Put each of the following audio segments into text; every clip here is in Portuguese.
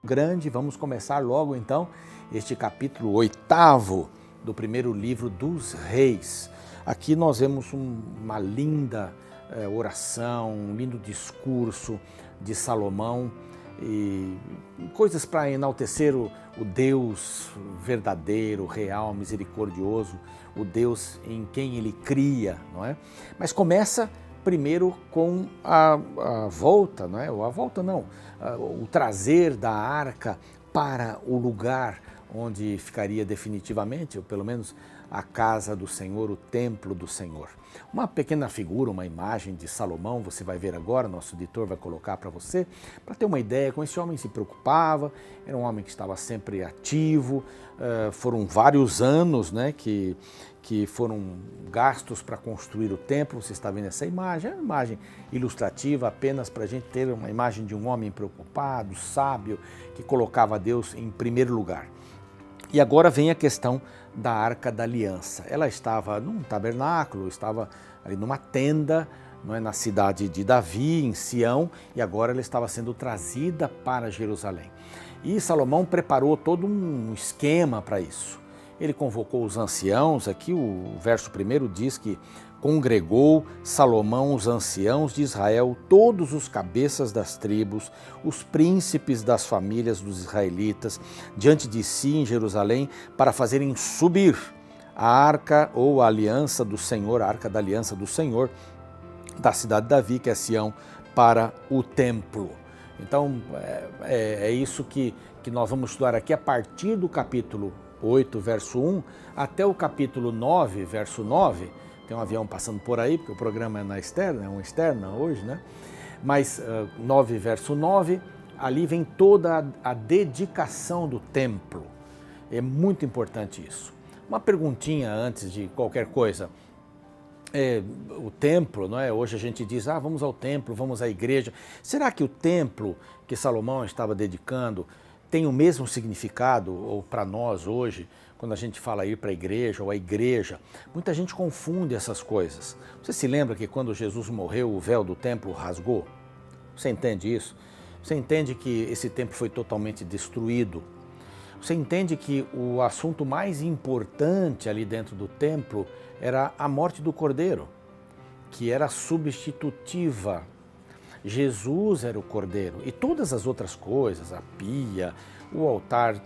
grande. Vamos começar logo então este capítulo 8º do primeiro livro dos Reis. Aqui nós vemos uma linda oração, um lindo discurso de Salomão e coisas para enaltecer o Deus verdadeiro, real, misericordioso, o Deus em quem ele cria, não é? Mas começa primeiro com a volta, não é? Ou a volta não, o trazer da arca para o lugar onde ficaria definitivamente, ou pelo menos a casa do Senhor, o templo do Senhor. Uma pequena figura, uma imagem de Salomão, você vai ver agora, nosso editor vai colocar para você, para ter uma ideia como esse homem se preocupava. Era um homem que estava sempre ativo, foram vários anos, né, que foram gastos para construir o templo. Você está vendo essa imagem, é uma imagem ilustrativa apenas para a gente ter uma imagem de um homem preocupado, sábio, que colocava Deus em primeiro lugar. E agora vem a questão da Arca da Aliança. Ela estava num tabernáculo, estava ali numa tenda, não é, na cidade de Davi, em Sião, e agora ela estava sendo trazida para Jerusalém. E Salomão preparou todo um esquema para isso. Ele convocou os anciãos, aqui o verso 1 diz que congregou Salomão os anciãos de Israel, todos os cabeças das tribos, os príncipes das famílias dos israelitas, diante de si em Jerusalém, para fazerem subir a arca ou a aliança do Senhor, a arca da aliança do Senhor, da cidade de Davi, que é Sião, para o templo. Então é isso que nós vamos estudar aqui a partir do capítulo 8, verso 1, até o capítulo 9, verso 9, tem um avião passando por aí, porque o programa é na externa, é uma externa hoje, né? Mas 9, verso 9, ali vem toda a dedicação do templo. É muito importante isso. Uma perguntinha antes de qualquer coisa. O templo, não é? Hoje a gente diz, vamos ao templo, vamos à igreja. Será que o templo que Salomão estava dedicando tem o mesmo significado, ou para nós hoje, quando a gente fala ir para a igreja ou a igreja? Muita gente confunde essas coisas. Você se lembra que quando Jesus morreu, o véu do templo rasgou? Você entende isso? Você entende que esse templo foi totalmente destruído? Você entende que o assunto mais importante ali dentro do templo era a morte do Cordeiro, que era substitutiva. Jesus era o Cordeiro e todas as outras coisas, a pia, o altar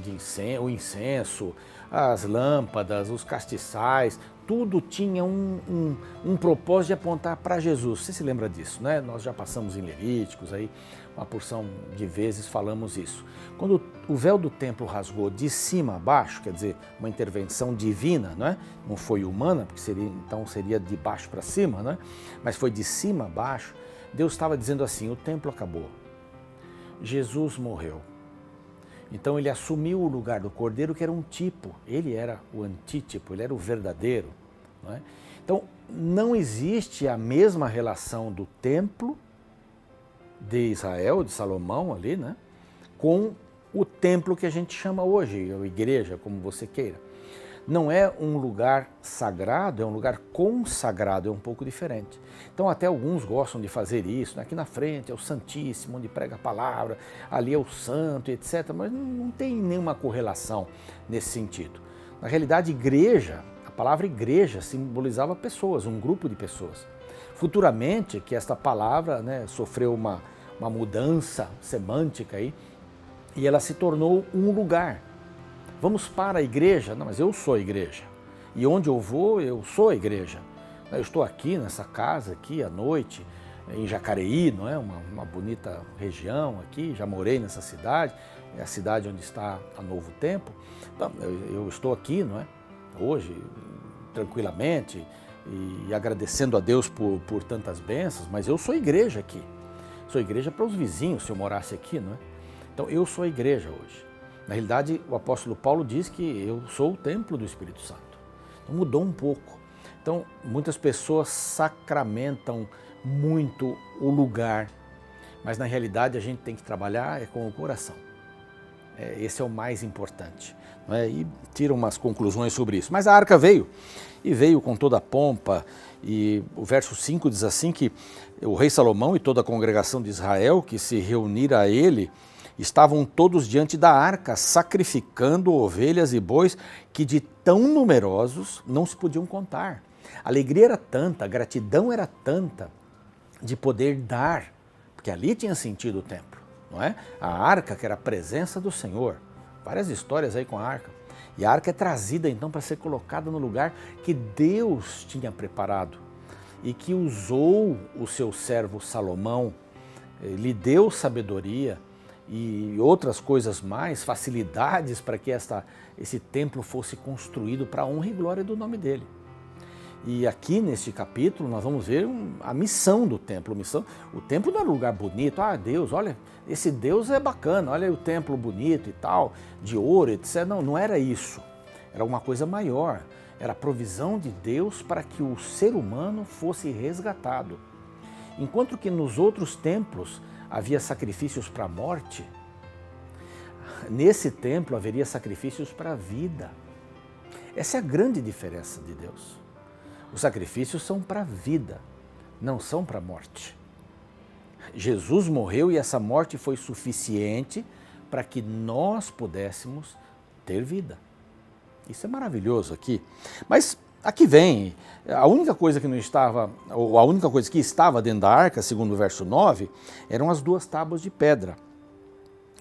de incenso, o incenso, as lâmpadas, os castiçais, tudo tinha um propósito de apontar para Jesus. Você se lembra disso, né? Nós já passamos em Levíticos, aí uma porção de vezes falamos isso. Quando o véu do templo rasgou de cima a baixo, quer dizer, uma intervenção divina, não é? Não foi humana, porque seria de baixo para cima, não é? Mas foi de cima a baixo. Deus estava dizendo assim, o templo acabou, Jesus morreu. Então ele assumiu o lugar do Cordeiro, que era um tipo, ele era o antítipo, ele era o verdadeiro. Não é? Então não existe a mesma relação do templo de Israel, de Salomão ali, né, com o templo que a gente chama hoje, ou igreja, como você queira. Não é um lugar sagrado, é um lugar consagrado, é um pouco diferente. Então até alguns gostam de fazer isso, né? Aqui na frente é o Santíssimo, onde prega a palavra, ali é o santo, etc. Mas não tem nenhuma correlação nesse sentido. Na realidade, igreja, a palavra igreja simbolizava pessoas, um grupo de pessoas. Futuramente, que esta palavra, né, sofreu uma mudança semântica aí, e ela se tornou um lugar. Vamos para a igreja? Não, mas eu sou a igreja. E onde eu vou, eu sou a igreja. Eu estou aqui nessa casa, aqui à noite, em Jacareí, não é? Uma bonita região aqui, já morei nessa cidade, é a cidade onde está a Novo Tempo. Então, eu estou aqui, não é? Hoje, tranquilamente, e agradecendo a Deus por tantas bênçãos, mas eu sou igreja aqui. Sou igreja para os vizinhos, se eu morasse aqui, não é? Então, eu sou a igreja hoje. Na realidade, o apóstolo Paulo diz que eu sou o templo do Espírito Santo. Então, mudou um pouco. Então, muitas pessoas sacramentam muito o lugar, mas na realidade a gente tem que trabalhar com o coração. Esse é o mais importante, não é? E tira umas conclusões sobre isso. Mas a arca veio, e veio com toda a pompa, e o verso 5 diz assim que o rei Salomão e toda a congregação de Israel que se reunira a ele, estavam todos diante da arca, sacrificando ovelhas e bois que de tão numerosos não se podiam contar. A alegria era tanta, a gratidão era tanta de poder dar, porque ali tinha sentido o templo, não é? A arca, que era a presença do Senhor. Várias histórias aí com a arca. E a arca é trazida então para ser colocada no lugar que Deus tinha preparado e que usou o seu servo Salomão, lhe deu sabedoria e outras coisas mais, facilidades para que esse templo fosse construído para a honra e glória do nome dele. E aqui neste capítulo nós vamos ver a missão do templo. O templo não era um lugar bonito. Ah, Deus, olha, esse Deus é bacana, olha o templo bonito e tal, de ouro, etc. Não, não era isso. Era uma coisa maior. Era a provisão de Deus para que o ser humano fosse resgatado. Enquanto que nos outros templos havia sacrifícios para a morte, nesse templo haveria sacrifícios para a vida. Essa é a grande diferença de Deus. Os sacrifícios são para a vida, não são para a morte. Jesus morreu e essa morte foi suficiente para que nós pudéssemos ter vida. Isso é maravilhoso aqui. Mas aqui vem, a única coisa que não estava, ou a única coisa que estava dentro da arca, segundo o verso 9, eram as 2 tábuas de pedra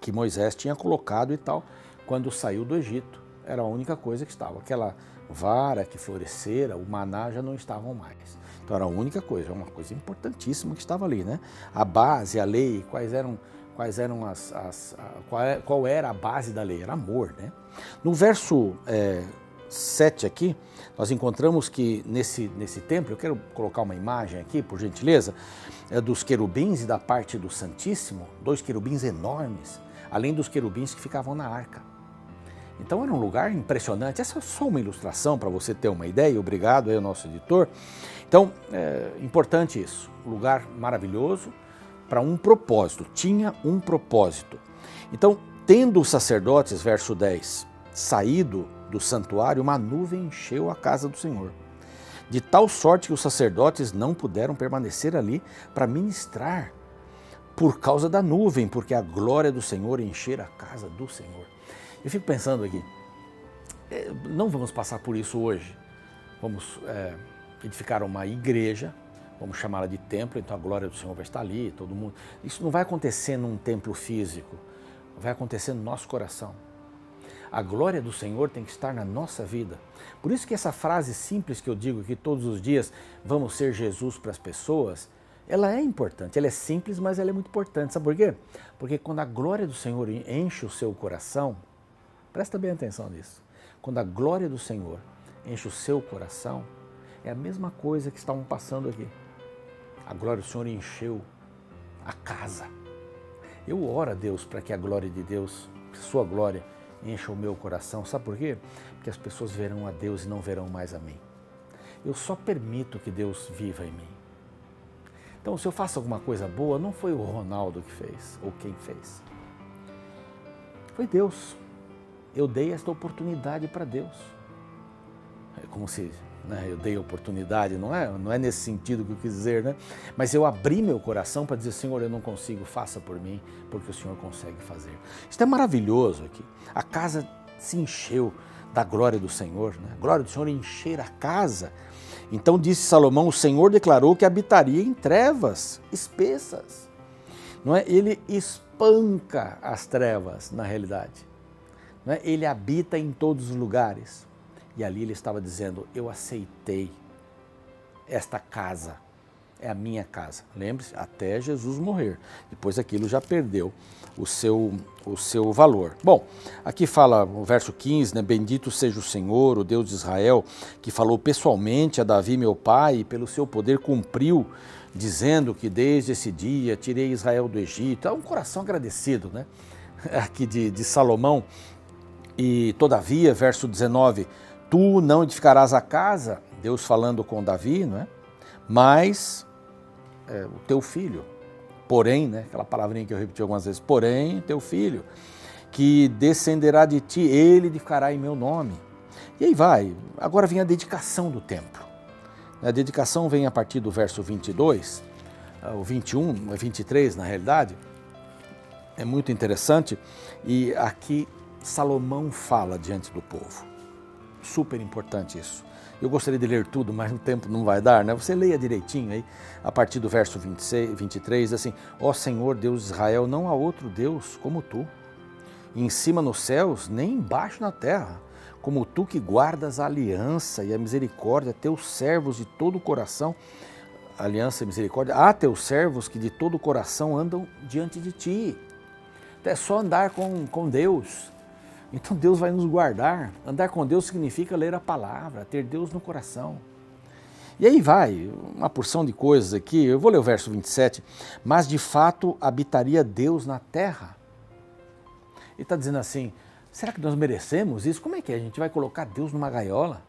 que Moisés tinha colocado e tal, quando saiu do Egito. Era a única coisa que estava. Aquela vara que florescera, o maná já não estavam mais. Então era a única coisa, uma coisa importantíssima que estava ali, né? A base, a lei, qual era a base da lei? Era amor, né? No verso 7 aqui, nós encontramos que nesse templo, eu quero colocar uma imagem aqui, por gentileza, dos querubins e da parte do Santíssimo, 2 querubins enormes, além dos querubins que ficavam na arca. Então era um lugar impressionante. Essa é só uma ilustração para você ter uma ideia. Obrigado aí ao nosso editor. Então, é importante isso. Um lugar maravilhoso para um propósito. Tinha um propósito. Então, tendo os sacerdotes, verso 10, saído do santuário, uma nuvem encheu a casa do Senhor. De tal sorte que os sacerdotes não puderam permanecer ali para ministrar por causa da nuvem, porque a glória do Senhor enchera a casa do Senhor. Eu fico pensando aqui, não vamos passar por isso hoje. Vamos edificar uma igreja, vamos chamá-la de templo, então a glória do Senhor vai estar ali, todo mundo. Isso não vai acontecer num templo físico, vai acontecer no nosso coração. A glória do Senhor tem que estar na nossa vida. Por isso que essa frase simples que eu digo aqui todos os dias, vamos ser Jesus para as pessoas, ela é importante, ela é simples, mas ela é muito importante. Sabe por quê? Porque quando a glória do Senhor enche o seu coração, presta bem atenção nisso. Quando a glória do Senhor enche o seu coração, é a mesma coisa que estavam passando aqui. A glória do Senhor encheu a casa. Eu oro a Deus para que a glória de Deus, sua glória, encha o meu coração. Sabe por quê? Porque as pessoas verão a Deus e não verão mais a mim. Eu só permito que Deus viva em mim. Então, se eu faço alguma coisa boa, não foi o Ronaldo que fez, ou quem fez. Foi Deus. Eu dei esta oportunidade para Deus. É como se eu dei a oportunidade, não é nesse sentido que eu quis dizer, né? Mas eu abri meu coração para dizer, Senhor, eu não consigo, faça por mim, porque o Senhor consegue fazer. Isso é maravilhoso aqui. A casa se encheu da glória do Senhor, né? A glória do Senhor encher a casa. Então disse Salomão, o Senhor declarou que habitaria em trevas espessas. Não é? Ele espanca as trevas, na realidade. Não é? Ele habita em todos os lugares. E ali ele estava dizendo, eu aceitei esta casa, é a minha casa. Lembre-se, até Jesus morrer. Depois aquilo já perdeu o seu valor. Bom, aqui fala o verso 15, né? Bendito seja o Senhor, o Deus de Israel, que falou pessoalmente a Davi, meu pai, e pelo seu poder cumpriu, dizendo que desde esse dia tirei Israel do Egito. É um coração agradecido, né? Aqui de Salomão. E todavia, verso 19, tu não edificarás a casa, Deus falando com Davi, não é? Mas o teu filho, porém, né? Aquela palavrinha que eu repeti algumas vezes, porém, teu filho, que descenderá de ti, ele edificará em meu nome. E aí vai, agora vem a dedicação do templo. A dedicação vem a partir do verso 22, o 21, 23 na realidade, é muito interessante e aqui Salomão fala diante do povo. Super importante isso. Eu gostaria de ler tudo, mas o tempo não vai dar, né? Você leia direitinho aí, a partir do verso 23, assim: ó Senhor Deus de Israel, não há outro Deus como tu, em cima nos céus, nem embaixo na terra, como tu que guardas a aliança e a misericórdia a teus servos de todo o coração, aliança e misericórdia, a teus servos que de todo o coração andam diante de ti. Então é só andar com Deus. Então Deus vai nos guardar. Andar com Deus significa ler a palavra, ter Deus no coração. E aí vai, uma porção de coisas aqui, eu vou ler o verso 27, mas de fato habitaria Deus na terra. Ele está dizendo assim, será que nós merecemos isso? Como é que é? A gente vai colocar Deus numa gaiola?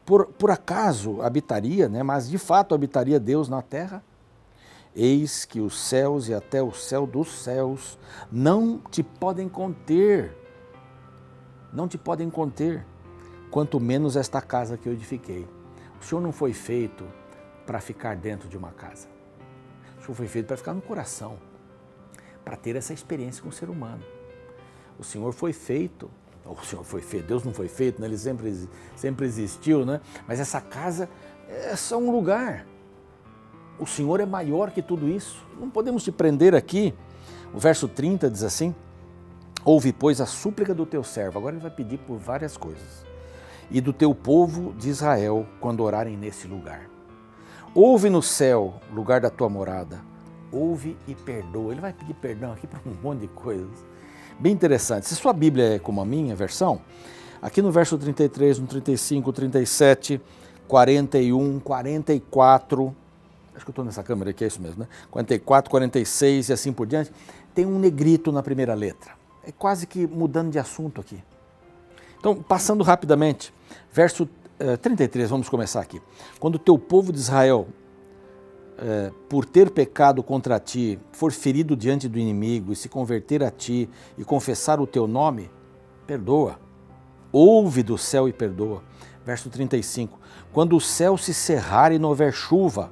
Por acaso habitaria, né? Mas de fato habitaria Deus na terra? Eis que os céus e até o céu dos céus não te podem conter. Não te podem conter, quanto menos esta casa que eu edifiquei. O Senhor não foi feito para ficar dentro de uma casa. O Senhor foi feito para ficar no coração, para ter essa experiência com o ser humano. O Senhor foi feito, Deus não foi feito, né? Ele sempre existiu, né? Mas essa casa é só um lugar. O Senhor é maior que tudo isso. Não podemos te prender aqui. O verso 30 diz assim: ouve, pois, a súplica do teu servo. Agora ele vai pedir por várias coisas. E do teu povo de Israel, quando orarem nesse lugar. Ouve no céu, lugar da tua morada. Ouve e perdoa. Ele vai pedir perdão aqui para um monte de coisas. Bem interessante. Se sua Bíblia é como a minha versão, aqui no verso 33, no 35, 37, 41, 44... acho que eu estou nessa câmera aqui, é isso mesmo, né? 44, 46 e assim por diante. Tem um negrito na primeira letra. É quase que mudando de assunto aqui. Então, passando rapidamente, verso 33, vamos começar aqui. Quando o teu povo de Israel, por ter pecado contra ti, for ferido diante do inimigo e se converter a ti e confessar o teu nome, perdoa. Ouve do céu e perdoa. Verso 35, quando o céu se cerrar e não houver chuva,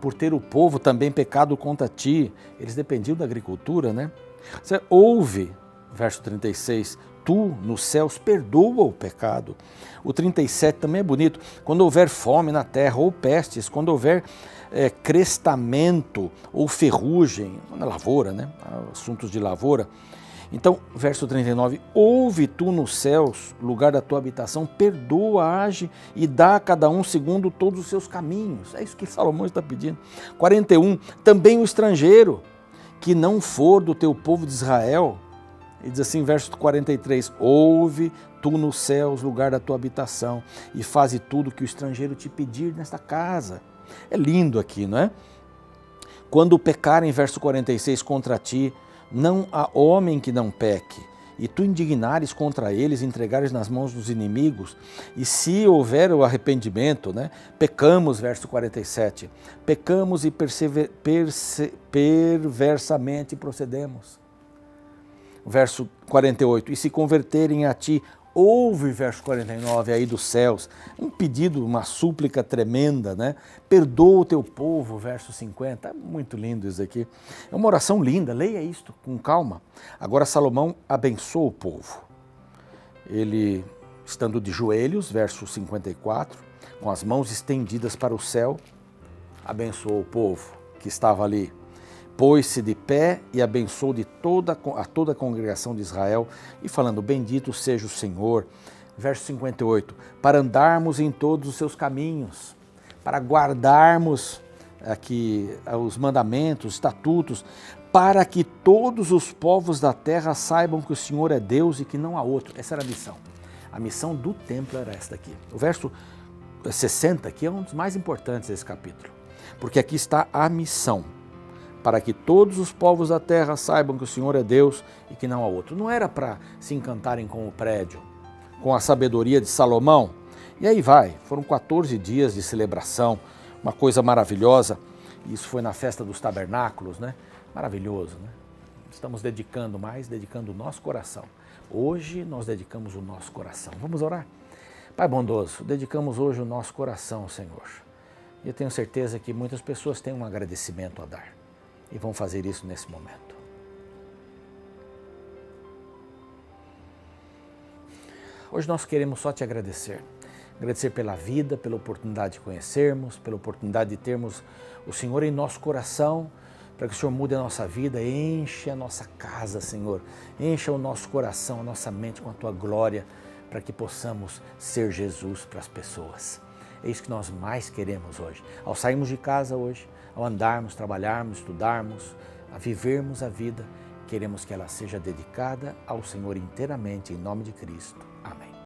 por ter o povo também pecado contra ti, eles dependiam da agricultura, né? Você ouve, verso 36, tu nos céus perdoa o pecado. O 37 também é bonito, quando houver fome na terra ou pestes, quando houver crestamento ou ferrugem, na lavoura, né? Assuntos de lavoura. Então, verso 39, ouve tu nos céus, lugar da tua habitação, perdoa, age e dá a cada um segundo todos os seus caminhos. É isso que Salomão está pedindo. 41, também o estrangeiro, que não for do teu povo de Israel. Ele diz assim, verso 43, ouve tu nos céus, lugar da tua habitação, e faze tudo que o estrangeiro te pedir nesta casa. É lindo aqui, não é? Quando pecarem, verso 46, contra ti, não há homem que não peque, e tu indignares contra eles, entregares nas mãos dos inimigos, e se houver o arrependimento, né? Pecamos, verso 47, pecamos e perversamente procedemos. Verso 48, e se converterem a ti, ouve, verso 49, aí dos céus, um pedido, uma súplica tremenda, né? Perdoa o teu povo, verso 50, é muito lindo isso aqui. É uma oração linda, leia isto com calma. Agora Salomão abençoa o povo. Ele, estando de joelhos, verso 54, com as mãos estendidas para o céu, abençoou o povo que estava ali. Pôs-se de pé e abençoou a toda a congregação de Israel, e falando, bendito seja o Senhor. Verso 58, para andarmos em todos os seus caminhos, para guardarmos aqui os mandamentos, os estatutos, para que todos os povos da terra saibam que o Senhor é Deus e que não há outro. Essa era a missão. A missão do templo era esta aqui. O verso 60 aqui é um dos mais importantes desse capítulo, porque aqui está a missão. Para que todos os povos da terra saibam que o Senhor é Deus e que não há outro. Não era para se encantarem com o prédio, com a sabedoria de Salomão. E aí vai, foram 14 dias de celebração, uma coisa maravilhosa. Isso foi na festa dos tabernáculos, né? Maravilhoso, né? Estamos dedicando o nosso coração. Hoje nós dedicamos o nosso coração. Vamos orar? Pai bondoso, dedicamos hoje o nosso coração, Senhor. E eu tenho certeza que muitas pessoas têm um agradecimento a dar. E vão fazer isso nesse momento. Hoje nós queremos só te agradecer. Agradecer pela vida, pela oportunidade de conhecermos, pela oportunidade de termos o Senhor em nosso coração, para que o Senhor mude a nossa vida, enche a nossa casa, Senhor, encha o nosso coração, a nossa mente com a Tua glória, para que possamos ser Jesus para as pessoas. É isso que nós mais queremos hoje. Ao sairmos de casa hoje, ao andarmos, trabalharmos, estudarmos, a vivermos a vida, queremos que ela seja dedicada ao Senhor inteiramente, em nome de Cristo.